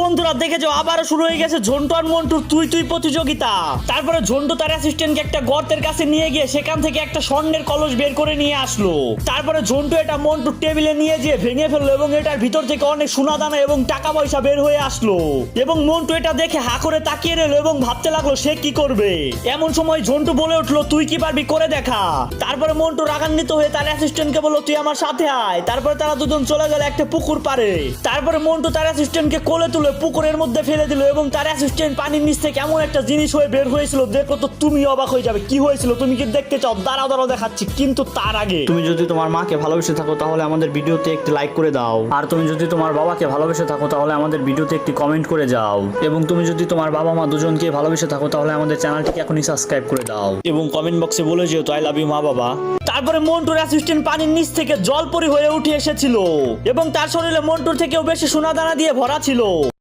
বন্ধুরা দেখে যাও আবারও শুরু হয়ে গেছে ঝন্টু আর মন্টুর তুই তুই প্রতিযোগিতা। তারপরে ঝন্টু তার অ্যাসিস্ট্যান্টকে একটা গর্তের কাছে নিয়ে গিয়ে সেখান থেকে একটা স্বর্ণের কলস বের করে নিয়ে আসলো। তারপরে ঝন্টু এটা মন্টুর টেবিলে নিয়ে যেয়ে ভেঙে ফেললো এবং এটার ভিতর থেকে অনেক সোনাদানা এবং টাকা পয়সা বের হয়ে আসলো। এবং মন্টু এটা দেখে হা করে তাকিয়ে রইল এবং ভাবতে লাগলো সে কি করবে। এমন সময় ঝন্টু বলে উঠলো তুই কি পারবি করে দেখা। তারপরে মন্টু রাগান্বিত হয়ে তার অ্যাসিস্ট্যান্টকে বললো তুই আমার সাথে আয়। তারপরে তারা দুজন চলে গেল একটা পুকুর পাড়ে। তারপরে মন্টু তার অ্যাসিস্ট্যান্টকে কোলে তুলে পুকুরের মধ্যে ফেলে দিল এবং তার অ্যাসিস্ট্যান্ট পানির নিচ থেকে এমন একটা জিনিস হয়ে বের হয়েছিল দেখো তো তুমি অবাক হয়ে যাবে। কি হয়েছিল তুমি কি দেখতে চাও? দাঁড়াও দাঁড়াও দেখাচ্ছি, কিন্তু তার আগে তুমি যদি তোমার মাকে ভালোবেসে থাকো তাহলে আমাদের ভিডিওতে একটি লাইক করে দাও। আর তুমি যদি তোমার বাবাকে ভালোবেসে থাকো তাহলে আমাদের ভিডিওতে একটি কমেন্ট করে যাও। এবং তুমি যদি তোমার বাবা মা দুজনকে ভালোবেসে থাকো তাহলে আমাদের চ্যানেলটিকে এখনই সাবস্ক্রাইব করে দাও এবং কমেন্ট বক্সে বলে যেও আই লাভ ইউ মা বাবা। তারপরে মন্টুর অ্যাসিস্ট্যান্ট পানির নিচ থেকে জলপরি হয়ে উঠে এসেছিল এবং তার শরীরে মন্টুর থেকেও বেশি সোনাদানা দিয়ে ভরা ছিল।